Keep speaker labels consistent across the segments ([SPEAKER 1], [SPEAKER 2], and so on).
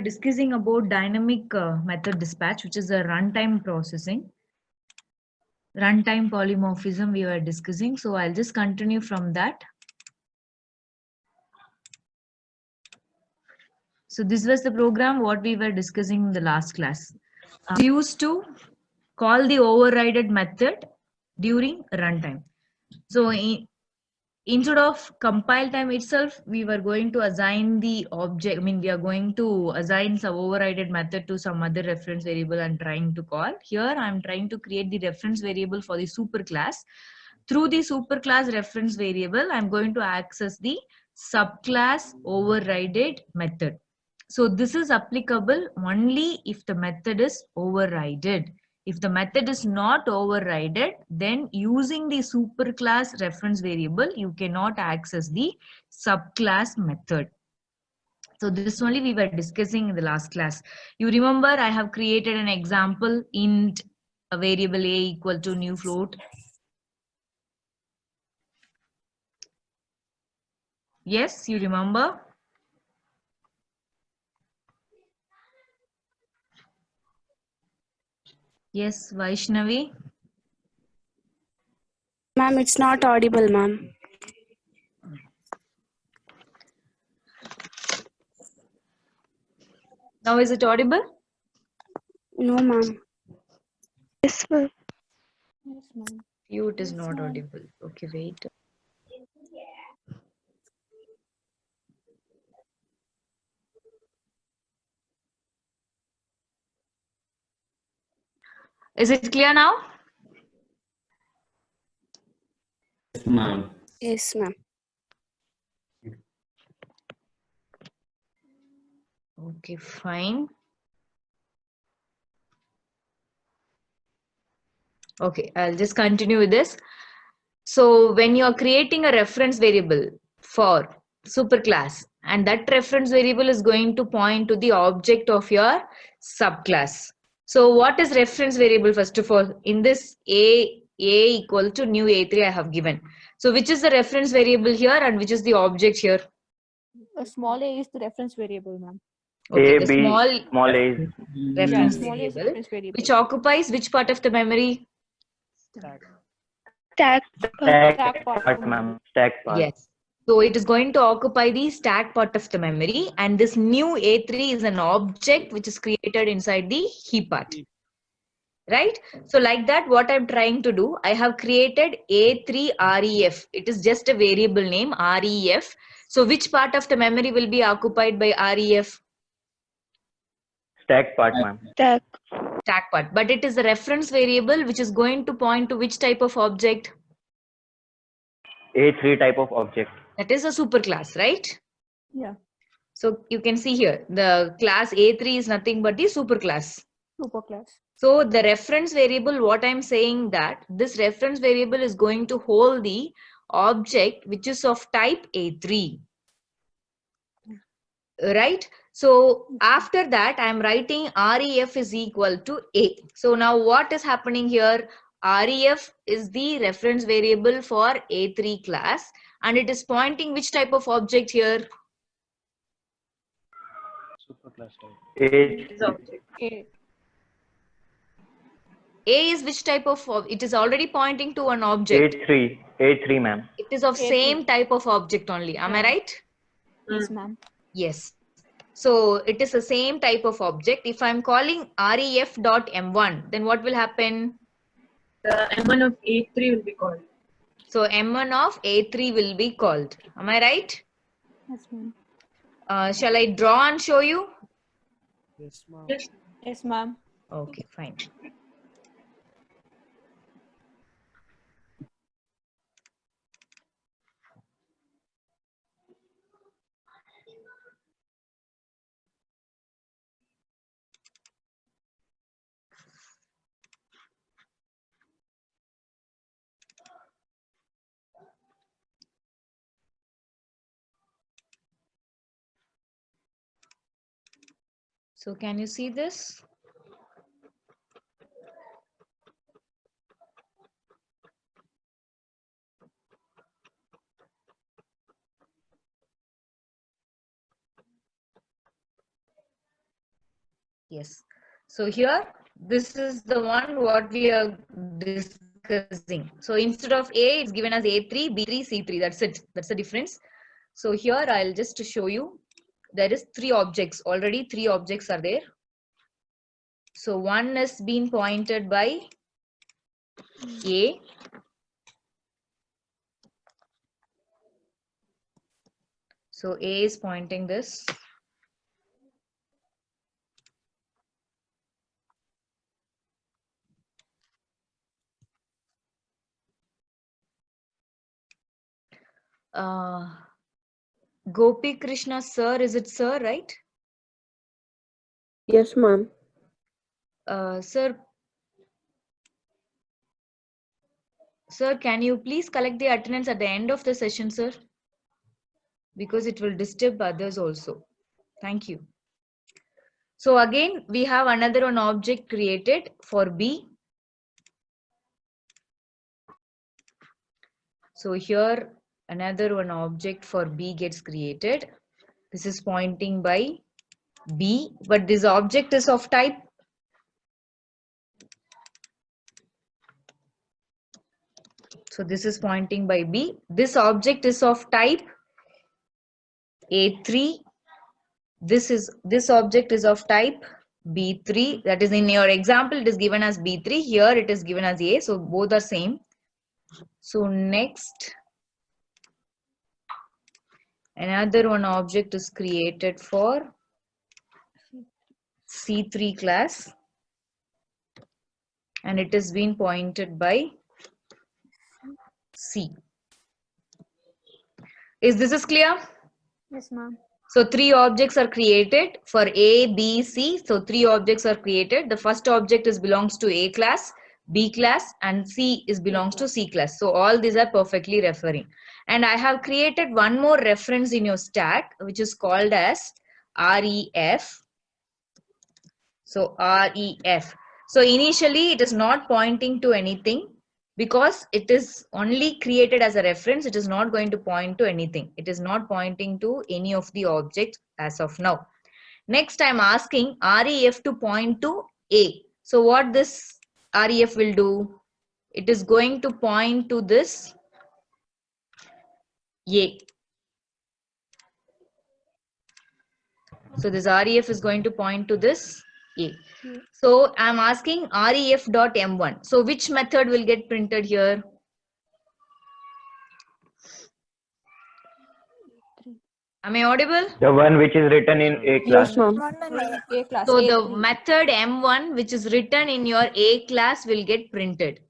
[SPEAKER 1] were discussing about dynamic method dispatch, which is a runtime processing. Runtime polymorphism we were discussing. So I'll just continue from that. So this was the program what we were discussing in the last class. We used to call the overrided method during runtime. So instead of compile time itself, we were going to assign the object. I mean, we are going to assign some overrided method to some other reference variable and trying to call. Here, I'm trying to create the reference variable for the superclass. Through the superclass reference variable, I'm going to access the subclass overrided method. So this is applicable only if the method is overrided. If the method is not overridden, then using the superclass reference variable, you cannot access the subclass method. So this only we were discussing in the last class. You remember I have created an example int a variable a equal to new float. Yes, you remember? Yes, Vaishnavi.
[SPEAKER 2] Ma'am, it's not audible, ma'am.
[SPEAKER 1] Now is it audible?
[SPEAKER 2] No, ma'am. Yes, ma'am.
[SPEAKER 3] Yes, ma'am.
[SPEAKER 1] You, it is not audible. Okay, wait. Is it clear now?
[SPEAKER 4] Yes, ma'am.
[SPEAKER 2] Yes, ma'am.
[SPEAKER 1] Okay, fine. Okay, I'll just continue with this. So when you are creating a reference variable for superclass, and that reference variable is going to point to the object of your subclass. So what is reference variable? First of all, in this a equal to new a3 I have given. So which is the reference variable here and which is the object here?
[SPEAKER 3] A small a is the reference variable, ma'am.
[SPEAKER 1] Okay,
[SPEAKER 4] A,
[SPEAKER 1] the
[SPEAKER 4] B, small a is
[SPEAKER 1] reference
[SPEAKER 3] Small a is the
[SPEAKER 1] variable,
[SPEAKER 3] reference variable.
[SPEAKER 1] which occupies which part of the memory?
[SPEAKER 2] Stack.
[SPEAKER 3] Stack part,
[SPEAKER 4] ma'am. Stack part.
[SPEAKER 1] Yes. So it is going to occupy the stack part of the memory, and this new A3 is an object which is created inside the heap part. Right? So like that, what I'm trying to do, I have created A3 REF. It is just a variable name, REF. So which part of the memory will be occupied by REF?
[SPEAKER 4] Stack part, ma'am.
[SPEAKER 2] Stack.
[SPEAKER 1] Stack part. But it is a reference variable which is going to point to which type of object?
[SPEAKER 4] A3 type of object.
[SPEAKER 1] That is a superclass, right?
[SPEAKER 3] Yeah.
[SPEAKER 1] So you can see here, the class A3 is nothing but the superclass.
[SPEAKER 3] Superclass.
[SPEAKER 1] So the reference variable, what I'm saying that this reference variable is going to hold the object which is of type A3. Right? So after that, I'm writing REF is equal to A. So now what is happening here? REF is the reference variable for A3 class, and it is pointing which type of object here?
[SPEAKER 4] A,
[SPEAKER 3] A.
[SPEAKER 1] A is which type of, it is already pointing to an object.
[SPEAKER 4] A3, ma'am.
[SPEAKER 1] It is of
[SPEAKER 3] A3.
[SPEAKER 1] same type of object only. Am I
[SPEAKER 3] Yeah.
[SPEAKER 1] right?
[SPEAKER 3] Yes, ma'am.
[SPEAKER 1] Yes. So it is the same type of object. If I'm calling ref.m1, then what will happen?
[SPEAKER 5] The M1 of A3 will be called.
[SPEAKER 1] So M1 of A3 will be called. Am I right?
[SPEAKER 3] Yes, ma'am.
[SPEAKER 1] Shall I draw and show you?
[SPEAKER 5] Yes, ma'am.
[SPEAKER 3] Yes, ma'am.
[SPEAKER 1] Okay, fine. So can you see this? Yes. So here, this is the one what we are discussing. So instead of A, it's given as A3, B3, C3. That's it. That's the difference. So here, I'll just show you. There is 3 objects. Already 3 objects are there. So one is being pointed by A. So A is pointing this. Gopi Krishna sir, is it sir, right?
[SPEAKER 2] Yes, ma'am.
[SPEAKER 1] Sir, can you please collect the attendance at the end of the session, sir? Because it will disturb others also. Thank you. So again, we have another one object created for B. So here, another one object for B gets created. This is pointing by B, but this object is of type. So this is pointing by B. This object is of type A3. This object is of type B3. That is, in your example, it is given as B3. Here it is given as A. So both are same. So next, another one object is created for C3 class, and it is being pointed by C. Is this clear?
[SPEAKER 3] Yes, ma'am.
[SPEAKER 1] So 3 objects are created for A, B, C. So 3 objects are created. The first object belongs to A class, B class, and C belongs to C class. So all these are perfectly referring. And I have created one more reference in your stack, which is called as REF. So REF. So initially it is not pointing to anything because it is only created as a reference. It is not going to point to anything. It is not pointing to any of the objects as of now. Next, I'm asking REF to point to A. So what this REF will do? It is going to point to this A. So this REF is going to point to this A. So I'm asking ref.m1. So which method will get printed here? Am I audible?
[SPEAKER 4] The one which is written in A class.
[SPEAKER 2] Yes, ma'am.
[SPEAKER 3] A class.
[SPEAKER 1] So the
[SPEAKER 3] A3.
[SPEAKER 1] method M1 which is written in your A class will get printed.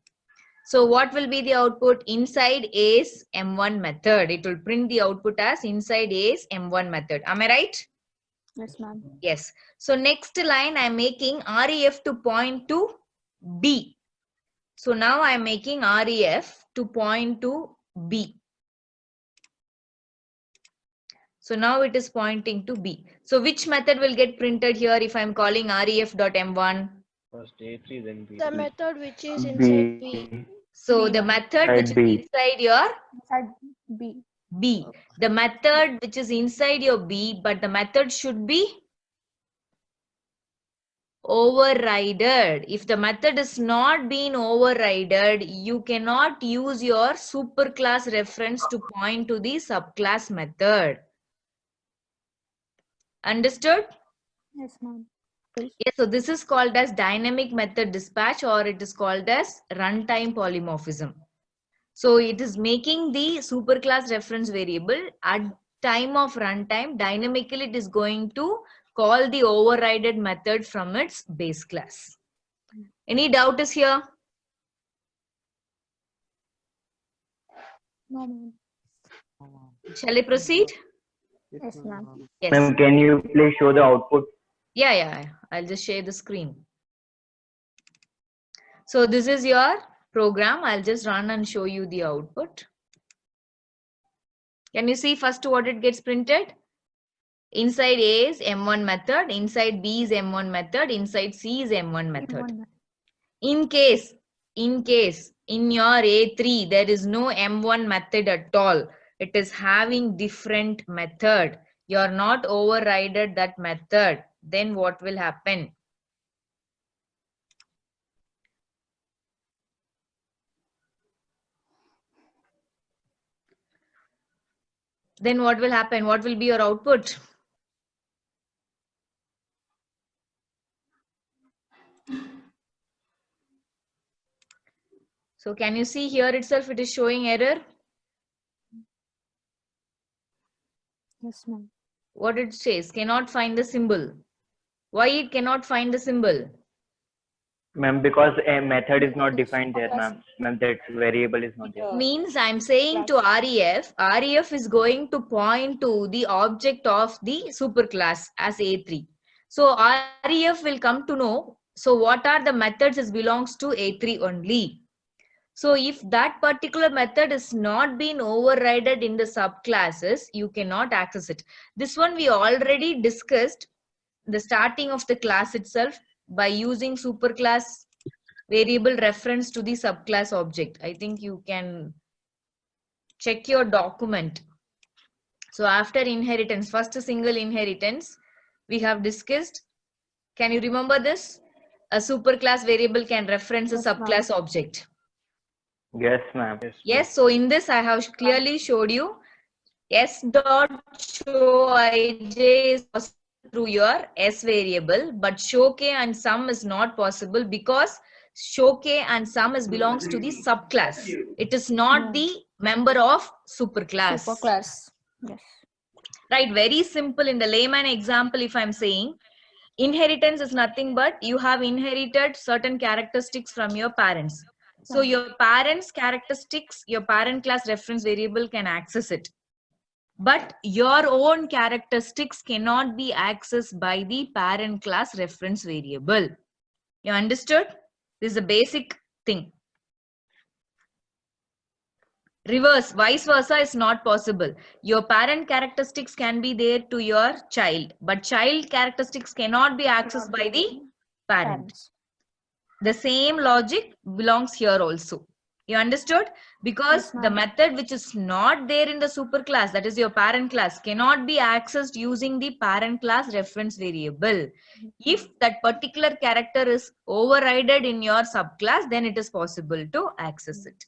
[SPEAKER 1] So what will be the output? Inside A's M1 method. It will print the output as inside A's M1 method. Am I right?
[SPEAKER 3] Yes, ma'am.
[SPEAKER 1] Yes. So next line I'm making REF to point to B. So now I'm making REF to point to B. So now it is pointing to B. So which method will get printed here if I'm calling ref.m1?
[SPEAKER 4] First A3, then B.
[SPEAKER 2] The method which is inside B.
[SPEAKER 1] So
[SPEAKER 3] B
[SPEAKER 1] the
[SPEAKER 3] one.
[SPEAKER 1] method which is
[SPEAKER 4] B.
[SPEAKER 1] inside your
[SPEAKER 3] Inside B.
[SPEAKER 1] B. The method which is inside your B, but the method should be overridden. If the method is not being overridden, you cannot use your superclass reference to point to the subclass method. Understood?
[SPEAKER 3] Yes, ma'am.
[SPEAKER 1] Yes, so this is called as dynamic method dispatch, or it is called as runtime polymorphism. So it is making the superclass reference variable at time of runtime. Dynamically, it is going to call the overridden method from its base class. Any doubt is here?
[SPEAKER 3] No, ma'am.
[SPEAKER 1] Shall I proceed?
[SPEAKER 3] Yes, ma'am.
[SPEAKER 1] Yes.
[SPEAKER 4] Ma'am, can you please show the output?
[SPEAKER 1] Yeah. I'll just share the screen. So this is your program. I'll just run and show you the output. Can you see first what it gets printed? Inside A is M1 method, inside B is M1 method, inside C is M1 method. In case in your A3 there is no M1 method at all, it is having different method, you are not overridden that method, then what will happen? then what will happen? What will be your output? So can you see here itself it is showing error?
[SPEAKER 3] Yes, ma'am.
[SPEAKER 1] What it says? Cannot find the symbol. Why it cannot find the symbol?
[SPEAKER 4] Ma'am, because a method is not defined there, ma'am. Ma'am, that variable is not there.
[SPEAKER 1] Means I'm saying to REF is going to point to the object of the superclass as A3. So REF will come to know, so what are the methods it belongs to A3 only. So if that particular method is not been overridden in the subclasses, you cannot access it. This one we already discussed the starting of the class itself by using superclass variable reference to the subclass object. I think you can check your document. So after inheritance, first single inheritance, we have discussed. Can you remember this? A superclass variable can reference a
[SPEAKER 3] Yes, ma'am.
[SPEAKER 1] subclass object.
[SPEAKER 4] Yes, ma'am.
[SPEAKER 1] Yes, so in this I have clearly showed you s dot show ij is possible through your s variable, but show k and sum is not possible because show k and sum is belongs to the subclass. It is not the member of superclass.
[SPEAKER 3] Superclass. Yes.
[SPEAKER 1] Right, very simple. In the layman example, if I'm saying inheritance is nothing but you have inherited certain characteristics from your parents. So your parents' characteristics, your parent class reference variable can access it. But your own characteristics cannot be accessed by the parent class reference variable. You understood? This is a basic thing. Reverse, vice versa is not possible. Your parent characteristics can be there to your child, but child characteristics cannot be accessed by the parent.
[SPEAKER 3] Parents.
[SPEAKER 1] The same logic belongs here also. You understood? Because
[SPEAKER 3] Yes, ma'am.
[SPEAKER 1] the method which is not there in the superclass, that is your parent class, cannot be accessed using the parent class reference variable. If that particular character is overridden in your subclass, then it is possible to access it.